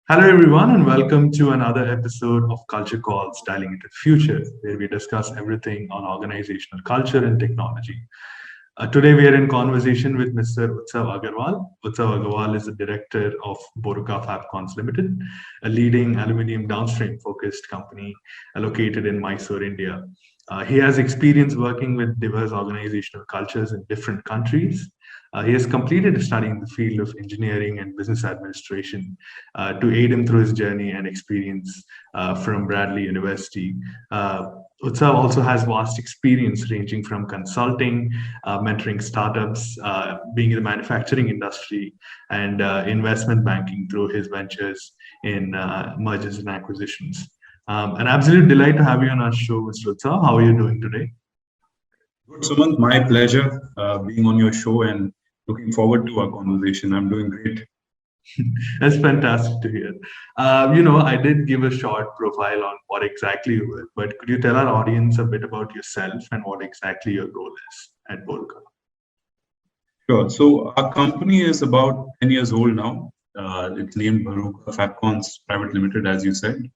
Hello, everyone, and welcome to another episode of Culture Calls Dialing into the Future, where we discuss everything on organizational culture and technology. Today, we are in conversation with Mr. Utsav Agarwal. Utsav Agarwal is the director of Bhoruka Fabcons Limited, a leading aluminium downstream focused company located in Mysore, India. He has experience working with diverse organizational cultures in different countries. He has completed a study in the field of engineering and business administration to aid him through his journey and experience from Bradley University. Utsav also has vast experience ranging from consulting, mentoring startups, being in the manufacturing industry, and investment banking through his ventures in mergers and acquisitions. An absolute delight to have you on our show, Mr. Utsav. How are you doing today? Good, Sumant. My pleasure being on your show and looking forward to our conversation. I'm doing great. That's fantastic to hear. I did give a short profile on what exactly you were, but could you tell our audience a bit about yourself and what exactly your role is at Bhoruka? Sure. So our company is about 10 years old now. It's named Bhoruka Fabcons Private Limited, as you said.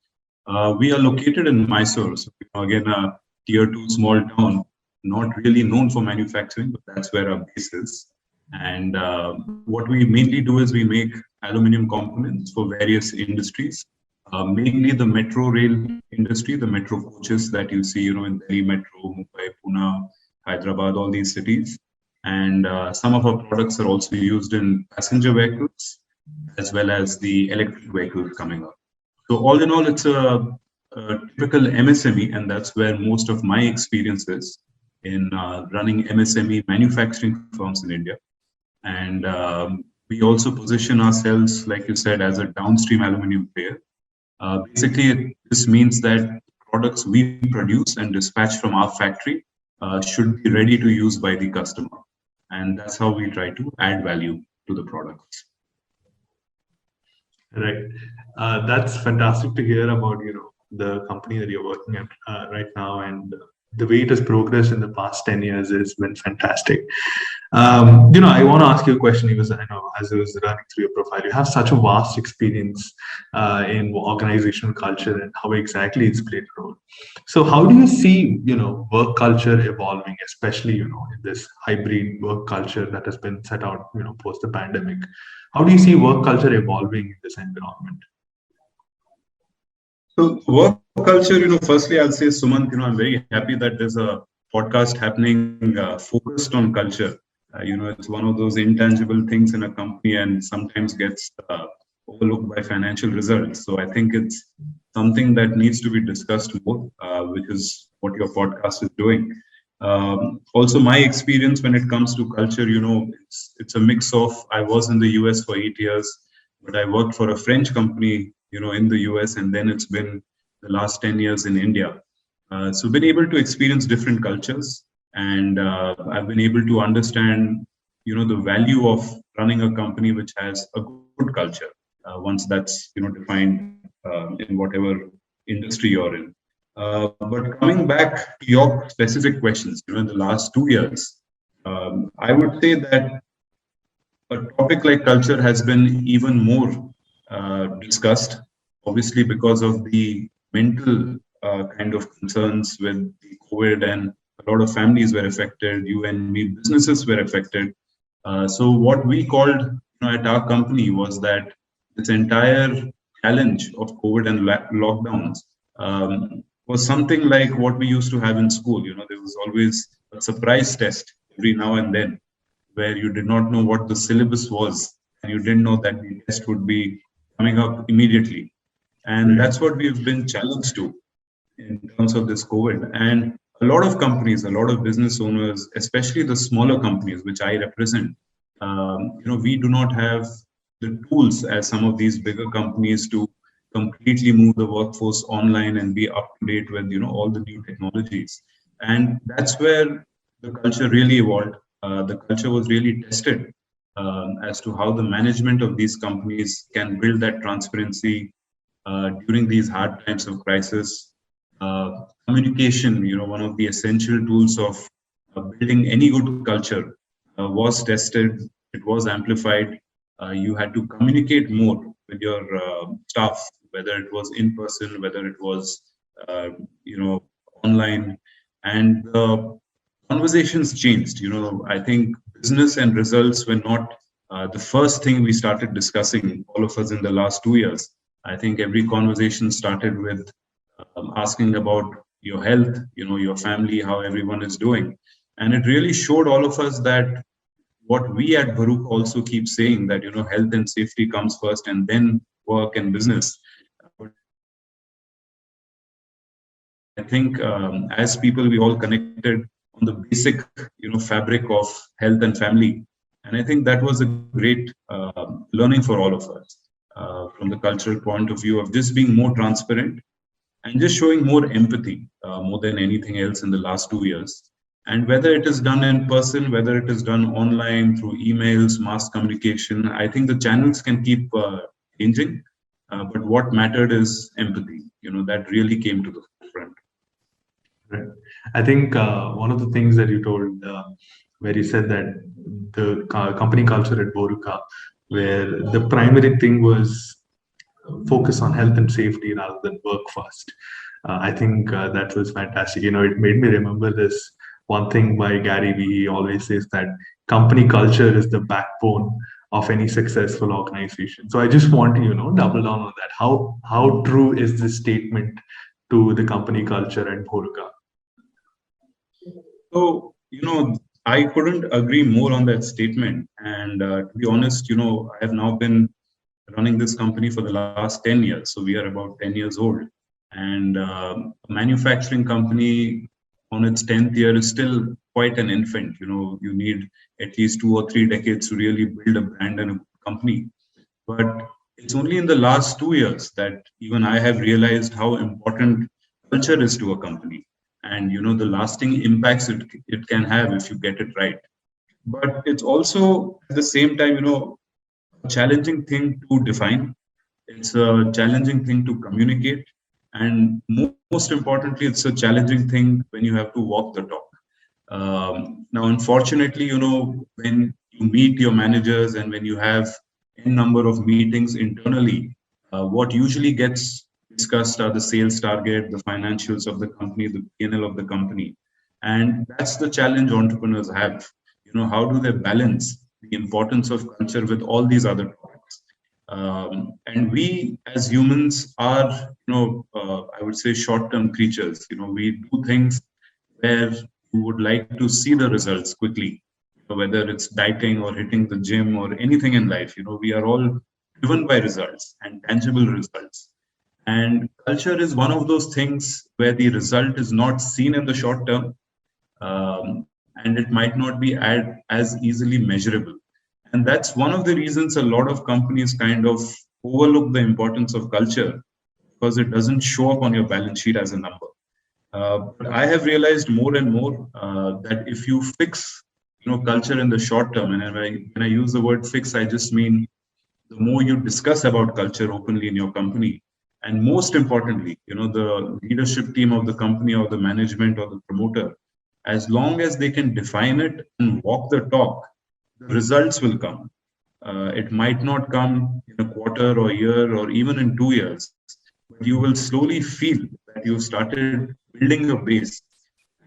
We are located in Mysore. So again, a tier two small town, not really known for manufacturing, but that's where our base is. And what we mainly do is we make aluminum components for various industries, mainly the metro rail industry, the metro coaches that you see, in Delhi Metro, Mumbai, Pune, Hyderabad, all these cities. And some of our products are also used in passenger vehicles as well as the electric vehicles coming up. So all in all, it's a typical MSME, and that's where most of my experience is in running MSME manufacturing firms in India. And we also position ourselves, like you said, as a downstream aluminum player. Basically, this means that products we produce and dispatch from our factory should be ready to use by the customer. And that's how we try to add value to the products. Right. That's fantastic to hear about, the company that you're working at right now, and the way it has progressed in the past 10 years has been fantastic. I want to ask you a question because I know as I was running through your profile, you have such a vast experience in organizational culture and how exactly it's played a role. So how do you see, work culture evolving, especially, in this hybrid work culture that has been set out, post the pandemic? How do you see work culture evolving in this environment? So work culture, firstly, I'll say, Sumant, I'm very happy that there's a podcast happening focused on culture. It's one of those intangible things in a company and sometimes gets overlooked by financial results. So I think it's something that needs to be discussed more, which is what your podcast is doing. Also, my experience when it comes to culture, it's a mix of, I was in the US for 8 years, but I worked for a French company, in the US, and then it's been the last 10 years in India. So been able to experience different cultures, and I've been able to understand, the value of running a company which has a good culture, once that's, defined in whatever industry you're in. But coming back to your specific questions, in the last 2 years, I would say that a topic like culture has been even more discussed, obviously because of the mental kind of concerns with the COVID, and a lot of families were affected. You and me, businesses were affected. So what we called, at our company was that this entire challenge of COVID and lockdowns was something like what we used to have in school. There was always a surprise test every now and then where you did not know what the syllabus was, and you didn't know that the test would be coming up immediately. And that's what we've been challenged to in terms of this COVID. And a lot of companies, a lot of business owners, especially the smaller companies, which I represent, we do not have the tools as some of these bigger companies to completely move the workforce online and be up to date with, all the new technologies. And that's where the culture really evolved. The culture was really tested as to how the management of these companies can build that transparency during these hard times of crisis. Communication, one of the essential tools of building any good culture, was tested. It was amplified. You had to communicate more with your staff, whether it was in person, whether it was uh, you know online, and the conversations changed. I think business and results were not the first thing we started discussing, all of us, in the last 2 years. I think every conversation started with asking about your health, your family, how everyone is doing. And it really showed all of us that what we at Bhoruka also keep saying, that health and safety comes first and then work and business. But I think as people, we all connected on the basic fabric of health and family. And I think that was a great learning for all of us from the cultural point of view of just being more transparent and just showing more empathy more than anything else in the last 2 years. And whether it is done in person, whether it is done online through emails, mass communication, I think the channels can keep changing. But what mattered is empathy. That really came to the forefront. Right. I think one of the things that you told, where you said that the company culture at Bhoruka, where the primary thing was focus on health and safety rather than work first. I think that was fantastic. It made me remember this one thing by Gary Vee. He always says that company culture is the backbone of any successful organization. So I just want to, double down on that. How true is this statement to the company culture at Bhoruka? So, I couldn't agree more on that statement. And to be honest, I have now been running this company for the last 10 years. So we are about 10 years old. And a manufacturing company on its 10th year is still quite an infant. You need at least 2 or 3 decades to really build a brand and a company. But it's only in the last 2 years that even I have realized how important culture is to a company, and the lasting impacts it can have if you get it right. But it's also at the same time, a challenging thing to define. It's a challenging thing to communicate, and most importantly, it's a challenging thing when you have to walk the talk. Now, unfortunately, when you meet your managers and when you have a number of meetings internally, what usually gets discussed are the sales target, the financials of the company, the P&L of the company. And that's the challenge entrepreneurs have. How do they balance the importance of culture with all these other topics? And we as humans are, I would say, short-term creatures. We do things where you would like to see the results quickly, whether it's dieting or hitting the gym or anything in life. We are all driven by results and tangible results. And culture is one of those things where the result is not seen in the short term, and it might not be as easily measurable. And that's one of the reasons a lot of companies kind of overlook the importance of culture, because it doesn't show up on your balance sheet as a number. But I have realized more and more that if you fix, culture in the short term, and when I use the word fix, I just mean the more you discuss about culture openly in your company, and most importantly, the leadership team of the company or the management or the promoter, as long as they can define it and walk the talk, the results will come. It might not come in a quarter or year or even in 2 years, but you will slowly feel that you started building a base,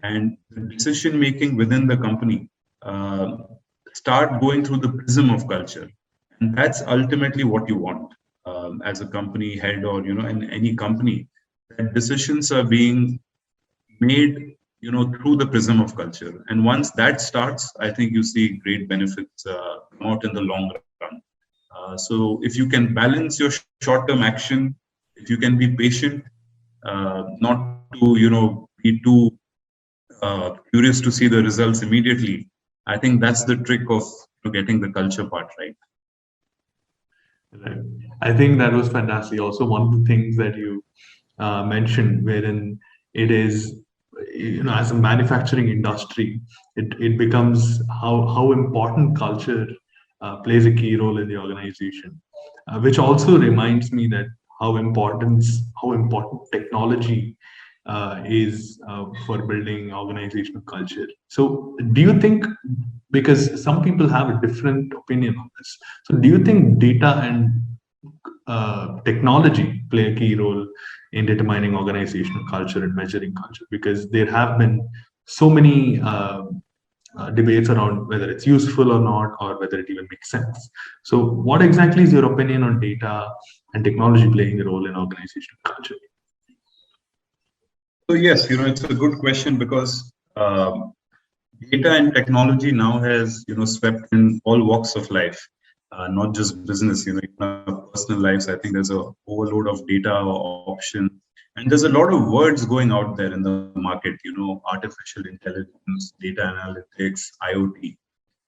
and the decision making within the company uh, start going through the prism of culture. And that's ultimately what you want as a company head, or in any company, that decisions are being made through the prism of culture. And once that starts, I think you see great benefits come out in the long run. So if you can balance your short term action, if you can be patient, not to be too curious to see the results immediately, I think that's the trick of getting the culture part right. Right. I think that was fantastic. Also, one of the things that you mentioned, wherein it is, as a manufacturing industry, it becomes how important culture plays a key role in the organization, which also reminds me that how important technology is for building organizational culture. So, do you think, because some people have a different opinion on this, so do you think data and technology play a key role in determining organizational culture and measuring culture? Because there have been so many debates around whether it's useful or not, or whether it even makes sense. So, what exactly is your opinion on data and technology playing a role in organizational culture? So yes, it's a good question because data and technology now has swept in all walks of life, not just business. In our personal lives, I think there's a overload of data or option, and there's a lot of words going out there in the market. Artificial intelligence, data analytics, IoT.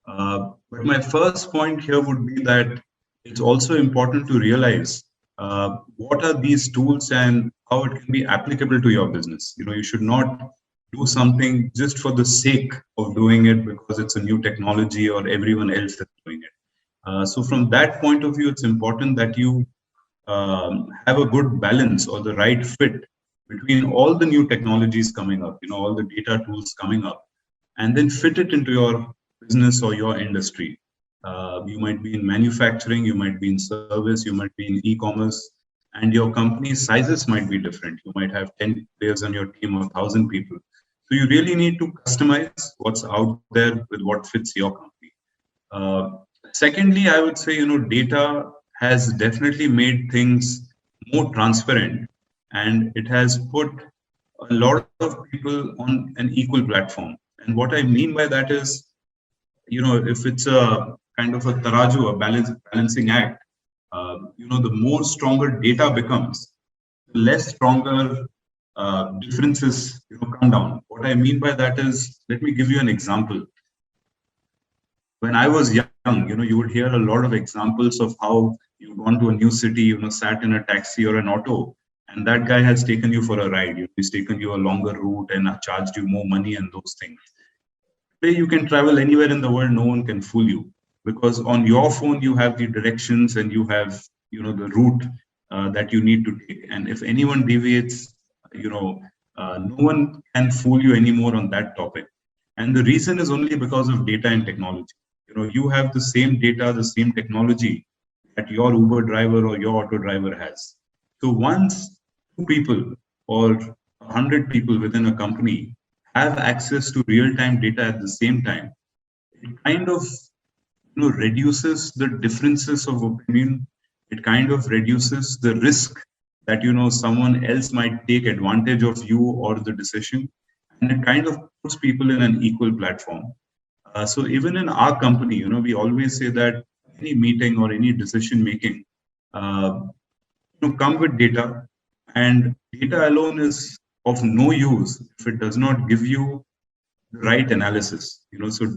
But my first point here would be that it's also important to realize what are these tools and how it can be applicable to your business. You should not do something just for the sake of doing it because it's a new technology or everyone else is doing it. So from that point of view, it's important that you have a good balance or the right fit between all the new technologies coming up, all the data tools coming up, and then fit it into your business or your industry. You might be in manufacturing, you might be in service, you might be in e-commerce, and your company sizes might be different. You might have 10 players on your team or 1,000 people. So you really need to customize what's out there with what fits your company. Uh, Secondly, I would say, data has definitely made things more transparent, and it has put a lot of people on an equal platform. And what I mean by that is, if it's a kind of a taraju, a balancing act, the more stronger data becomes, the less stronger differences, come down. What I mean by that is, let me give you an example. When I was young, you would hear a lot of examples of how you've gone to a new city, sat in a taxi or an auto, and that guy has taken you for a ride. He's taken you a longer route and charged you more money and those things. Today, you can travel anywhere in the world. No one can fool you because on your phone you have the directions and you have, the route that you need to take. And if anyone deviates, no one can fool you anymore on that topic. And the reason is only because of data and technology. You have the same data, the same technology that your Uber driver or your auto driver has. So once two people or 100 people within a company have access to real-time data at the same time, it kind of reduces the differences of opinion. It kind of reduces the risk that someone else might take advantage of you or the decision, and it kind of puts people in an equal platform. So even in our company, we always say that any meeting or any decision making, come with data, and data alone is of no use if it does not give you the right analysis. So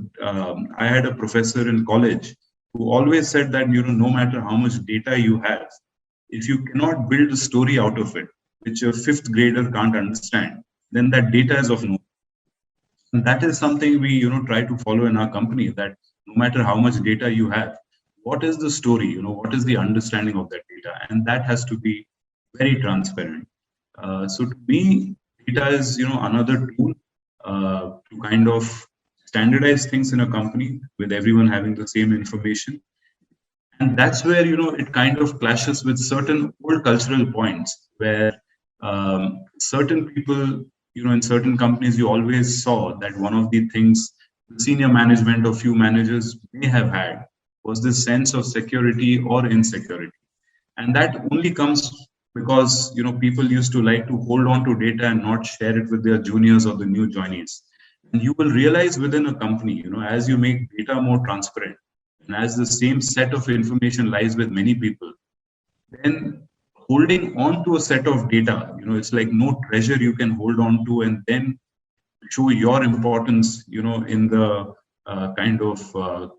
I had a professor in college who always said that no matter how much data you have, if you cannot build a story out of it, which a fifth grader can't understand, then that data is of no. And that is something we try to follow in our company, that no matter how much data you have, what is the story, what is the understanding of that data, and that has to be very transparent. So to me, data is another tool to kind of standardize things in a company with everyone having the same information. And that's where it kind of clashes with certain old cultural points where certain people, in certain companies, you always saw that one of the things the senior management or few managers may have had was this sense of security or insecurity. And that only comes because people used to like to hold on to data and not share it with their juniors or the new joinees. And you will realize within a company, as you make data more transparent, and as the same set of information lies with many people, then holding on to a set of data, it's like no treasure you can hold on to and then show your importance, in the kind of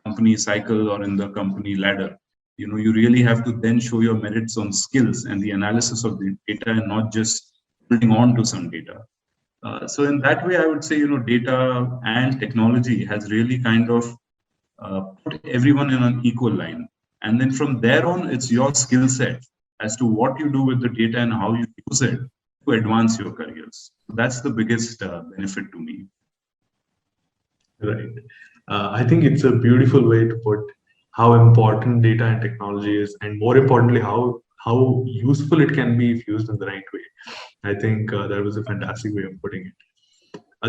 company cycle or in the company ladder. You really have to then show your merits on skills and the analysis of the data and not just holding on to some data. So in that way, I would say, data and technology has really kind of put everyone in an equal line. And then from there on, it's your skill set as to what you do with the data and how you use it to advance your careers. That's the biggest benefit to me. Right. I think it's a beautiful way to put how important data and technology is, and more importantly, how useful it can be if used in the right way. I think that was a fantastic way of putting it.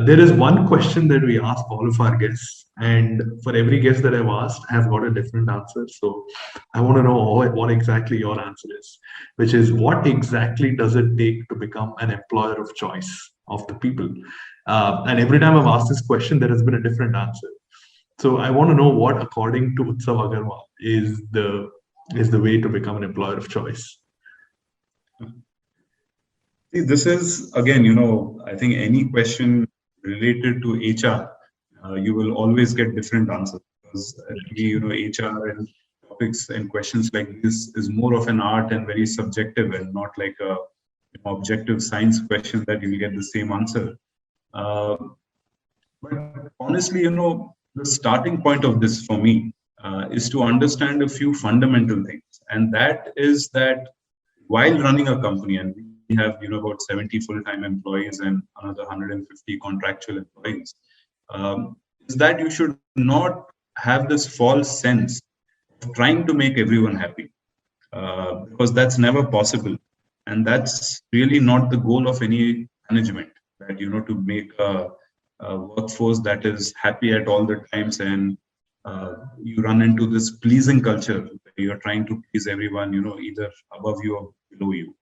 There is one question that we ask all of our guests, and for every guest that I've asked, I've got a different answer. So I want to know what exactly your answer is, which is what exactly does it take to become an employer of choice of the people? And every time I've asked this question, there has been a different answer. So I want to know what, according to Utsav Agarwal, is the way to become an employer of choice. See, this is again, I think any question related to HR, you will always get different answers because to me, HR and topics and questions like this is more of an art and very subjective and not like a objective science question that you will get the same answer. Uh, but honestly, the starting point of this for me is to understand a few fundamental things, and that is that while running a company, and we have about 70 full-time employees and another 150 contractual employees, is that you should not have this false sense of trying to make everyone happy, because that's never possible, and that's really not the goal of any management. That to make a workforce that is happy at all the times, and you run into this pleasing culture where you're trying to please everyone, either above you or below you.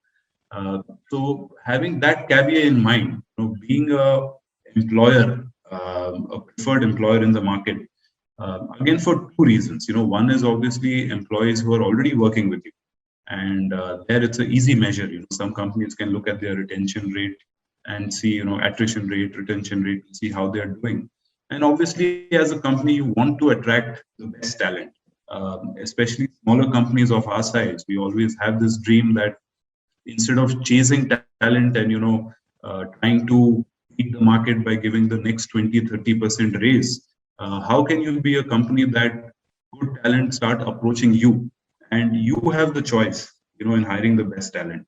So having that caveat in mind, being a employer, a preferred employer in the market, again for two reasons. One is obviously employees who are already working with you, and there it's an easy measure. Some companies can look at their retention rate and see, attrition rate, retention rate, see how they are doing. And obviously, as a company, you want to attract the best talent. Especially smaller companies of our size, we always have this dream that instead of chasing talent and trying to beat the market by giving the next 20-30% raise, how can you be a company that good talent start approaching you and you have the choice in hiring the best talent?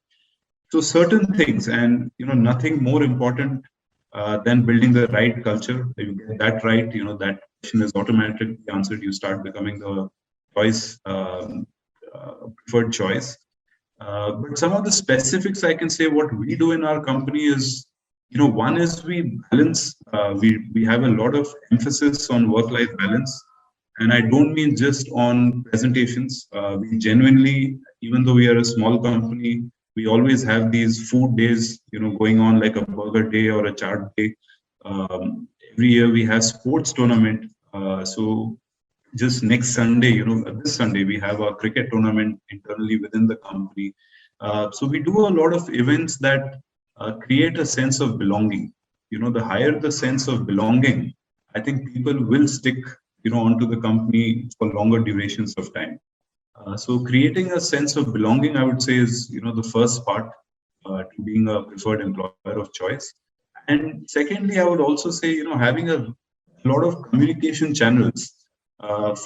So certain things, and nothing more important than building the right culture. If you get that right, that question is automatically answered. You start becoming the choice, preferred choice. But some of the specifics I can say what we do in our company is, one is we balance. We have a lot of emphasis on work-life balance, and I don't mean just on presentations. We genuinely, even though we are a small company, we always have these food days, going on, like a burger day or a chart day. Every year we have sports tournament. So just next Sunday, this Sunday, we have a cricket tournament internally within the company. So we do a lot of events that create a sense of belonging. The higher the sense of belonging, I think people will stick, onto the company for longer durations of time. So creating a sense of belonging, I would say, is, the first part to being a preferred employer of choice. And secondly, I would also say, having a lot of communication channels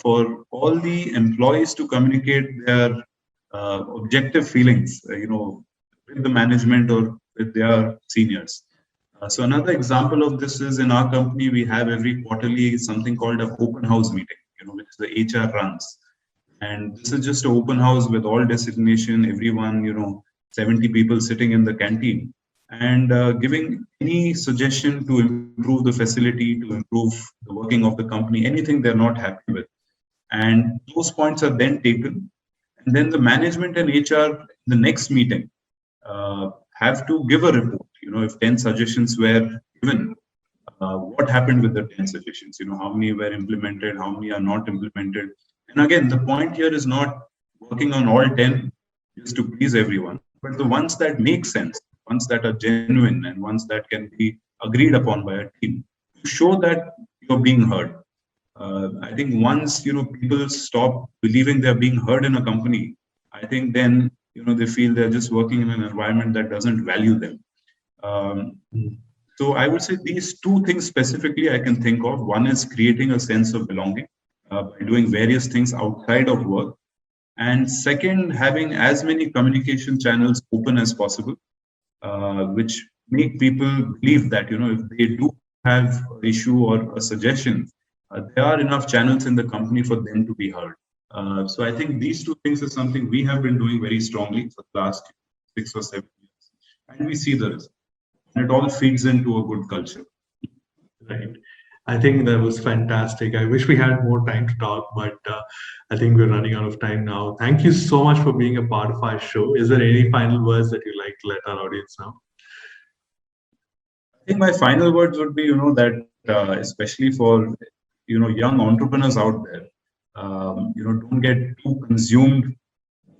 for all the employees to communicate their objective feelings, with the management or with their seniors. So another example of this is in our company, we have every quarterly something called an open house meeting, which the HR runs. And this is just an open house with all designation, everyone, 70 people sitting in the canteen and giving any suggestion to improve the facility, to improve the working of the company, anything they're not happy with. And those points are then taken. And then the management and HR, the next meeting, have to give a report. If 10 suggestions were given, what happened with the 10 suggestions? How many were implemented, how many are not implemented? And again, the point here is not working on all 10 just to please everyone, but the ones that make sense, ones that are genuine, and ones that can be agreed upon by a team, to show that you're being heard. I think once people stop believing they're being heard in a company, I think then they feel they're just working in an environment that doesn't value them. So I would say these two things specifically I can think of. One is creating a sense of belonging by doing various things outside of work. And second, having as many communication channels open as possible, which make people believe that, if they do have an issue or a suggestion, there are enough channels in the company for them to be heard. So I think these two things is something we have been doing very strongly for the last 6 or 7 years, and we see the result. And it all feeds into a good culture. Right. I think that was fantastic. I wish we had more time to talk, but I think we're running out of time now. Thank you so much for being a part of our show. Is there any final words that you'd like to let our audience know? I think my final words would be, that especially for young entrepreneurs out there, don't get too consumed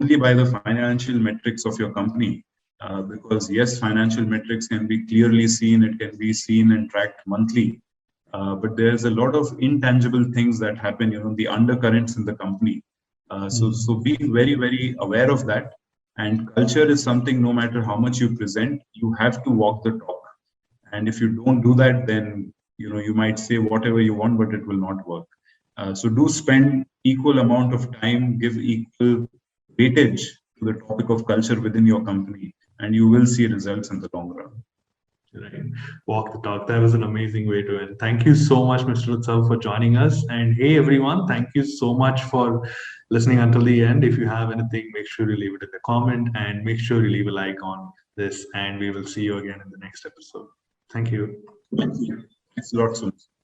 only by the financial metrics of your company. Because yes, financial metrics can be clearly seen, it can be seen and tracked monthly. But there's a lot of intangible things that happen, the undercurrents in the company. So be very, very aware of that. And culture is something, no matter how much you present, you have to walk the talk. And if you don't do that, then you might say whatever you want, but it will not work. So do spend equal amount of time, give equal weightage to the topic of culture within your company, and you will see results in the long run. Right. Walk the talk. That was an amazing way to end. Thank you so much, Mr. Utsav, for joining us. And hey, everyone, thank you so much for listening until the end. If you have anything, make sure you leave it in the comment and make sure you leave a like on this. And we will see you again in the next episode. Thank you. Thank you. Thanks a lot, Sumit.